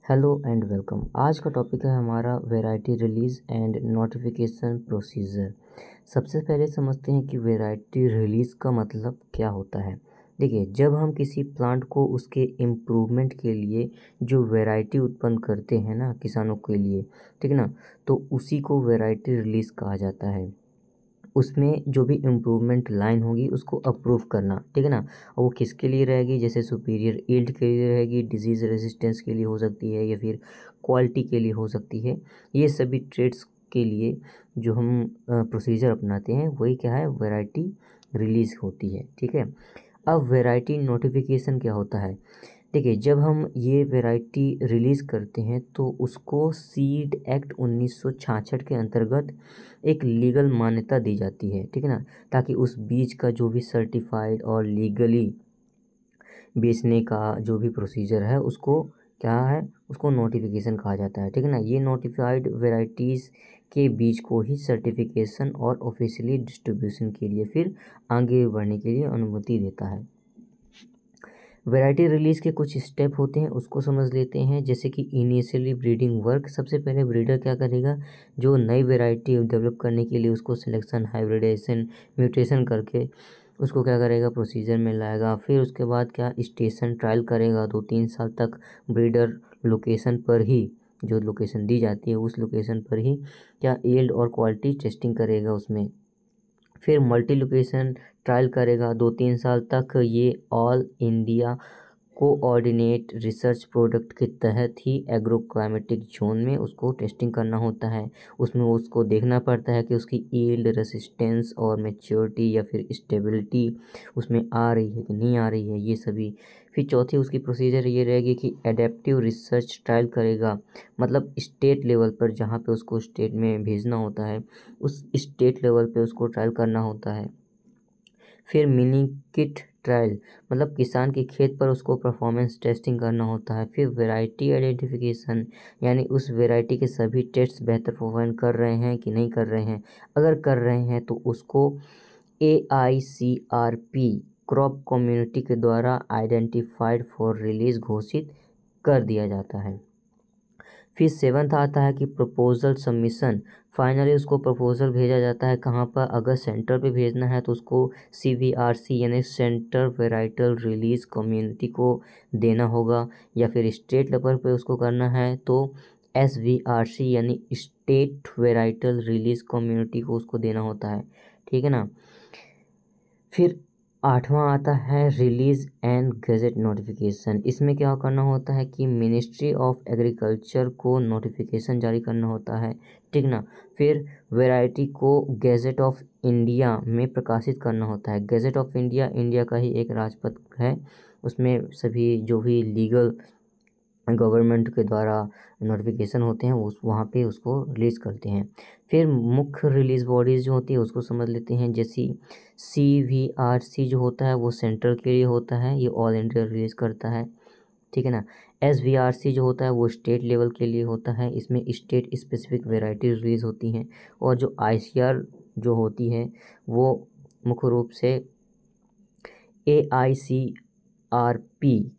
Hello and welcome. आज का topic है हमारा variety release and notification procedure. सबसे पहले समझते हैं कि वैरायटी रिलीज़ का मतलब क्या होता है। देखिए, जब हम किसी प्लांट को उसके इम्प्रूवमेंट के लिए जो वैरायटी उत्पन्न करते हैं ना किसानों के लिए, ठीक है ना, तो उसी को वैरायटी रिलीज़ कहा जाता है। उसमें जो भी इम्प्रूवमेंट लाइन होगी उसको अप्रूव करना, ठीक है ना। और वो किसके लिए रहेगी, जैसे सुपीरियर यील्ड के लिए रहेगी, डिजीज़ रेजिस्टेंस के लिए हो सकती है, या फिर क्वालिटी के लिए हो सकती है। ये सभी ट्रेड्स के लिए जो हम प्रोसीजर अपनाते हैं वही क्या है, वैरायटी रिलीज़ होती है, ठीक है। अब वैरायटी नोटिफिकेशन क्या होता है। देखिए, जब हम ये वैरायटी रिलीज़ करते हैं तो उसको सीड एक्ट 1966 के अंतर्गत एक लीगल मान्यता दी जाती है, ठीक है ना, ताकि उस बीज का जो भी सर्टिफाइड और लीगली बेचने का जो भी प्रोसीजर है उसको क्या है, उसको नोटिफिकेशन कहा जाता है, ठीक है ना। ये नोटिफाइड वैरायटीज़ के बीज को ही सर्टिफिकेशन और ऑफिशियली डिस्ट्रीब्यूशन के लिए फिर आगे बढ़ने के लिए अनुमति देता है। वैरायटी रिलीज़ के कुछ स्टेप होते हैं, उसको समझ लेते हैं। जैसे कि इनिशियली ब्रीडिंग वर्क, सबसे पहले ब्रीडर क्या करेगा, जो नई वैरायटी डेवलप करने के लिए उसको सिलेक्शन, हाइब्रिडेशन, म्यूटेशन करके उसको क्या करेगा, प्रोसीजर में लाएगा। फिर उसके बाद क्या, स्टेशन ट्रायल करेगा 2-3 साल तक। ब्रीडर लोकेशन पर ही, जो लोकेशन दी जाती है उस लोकेशन पर ही क्या यील्ड और क्वालिटी टेस्टिंग करेगा उसमें। फिर मल्टी लोकेशन ट्रायल करेगा 2-3 साल तक। ये all India coordinate research product के तहत ही एग्रो क्लाइमेटिक जोन में उसको टेस्टिंग करना होता है। उसमें उसको देखना पड़ता है कि उसकी यील्ड, रेसिस्टेंस और मैच्योरिटी या फिर स्टेबिलिटी उसमें आ रही है कि नहीं आ रही है, ये सभी। फिर चौथी उसकी प्रोसीजर ये रहेगी कि एडेप्टिव रिसर्च ट्रायल करेगा, मतलब स्टेट लेवल पर, जहाँ पे उसको स्टेट में भेजना होता है उस स्टेट लेवल पे उसको ट्रायल करना होता है। फिर मिनी किट ट्रायल, मतलब किसान के खेत पर उसको परफॉर्मेंस टेस्टिंग करना होता है। फिर वैरायटी आइडेंटिफिकेशन, यानी उस वैरायटी के सभी टेस्ट बेहतर परफॉर्म कर रहे हैं कि नहीं कर रहे हैं। अगर कर रहे हैं तो उसको AICRP क्रॉप कम्युनिटी के द्वारा आइडेंटिफाइड फॉर रिलीज घोषित कर दिया जाता है। फिर सेवन्थ आता है कि प्रपोजल सबमिशन। फाइनली उसको प्रपोजल भेजा जाता है कहाँ पर, अगर सेंटर पे भेजना है तो उसको CVRC यानी सेंटर वेराइटल रिलीज कम्युनिटी को देना होगा, या फिर स्टेट लेवल पे उसको करना है तो SVRC यानी स्टेट वेराइटल रिलीज कम्युनिटी को उसको देना होता है, ठीक है ना। फिर आठवां आता है रिलीज एंड गैजेट नोटिफिकेशन। इसमें क्या करना होता है कि मिनिस्ट्री ऑफ एग्रीकल्चर को नोटिफिकेशन जारी करना होता है, ठीक ना। फिर वैरायटी को गैजेट ऑफ इंडिया में प्रकाशित करना होता है। गैजेट ऑफ इंडिया इंडिया का ही एक राजपत्र है, उसमें सभी जो भी लीगल गवर्नमेंट के द्वारा नोटिफिकेशन होते हैं उस वहाँ पे उसको रिलीज़ करते हैं। फिर मुख्य रिलीज़ बॉडीज़ जो होती है उसको समझ लेते हैं। जैसे CVRC जो होता है वो सेंटर के लिए होता है, ये ऑल इंडिया रिलीज़ करता है, ठीक है ना। SVRC जो होता है वो स्टेट लेवल के लिए होता है, इसमें स्टेट स्पेसिफिक वेराइटी रिलीज़ होती हैं। और जो ICR जो होती है वो मुख्य रूप से AICRP,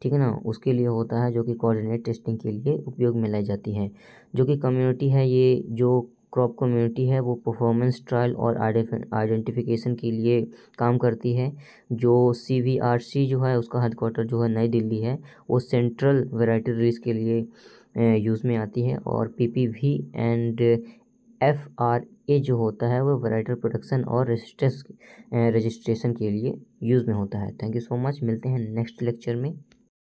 ठीक है ना, उसके लिए होता है, जो कि कोऑर्डिनेट टेस्टिंग के लिए उपयोग में लाई जाती है। जो कि कम्युनिटी है, ये जो क्रॉप कम्युनिटी है वो परफॉर्मेंस ट्रायल और आइडेंटिफिकेशन के लिए काम करती है। जो CVRC जो है उसका हेडक्वार्टर जो है नई दिल्ली है, वो सेंट्रल वैरायटी रिलीज के लिए यूज़ में आती है। और PPV एंड FRA जो होता है वो वैरायटी प्रोडक्शन और रजिस्ट्रेशन के लिए यूज़ में होता है। थैंक यू सो मच, मिलते हैं नेक्स्ट लेक्चर में।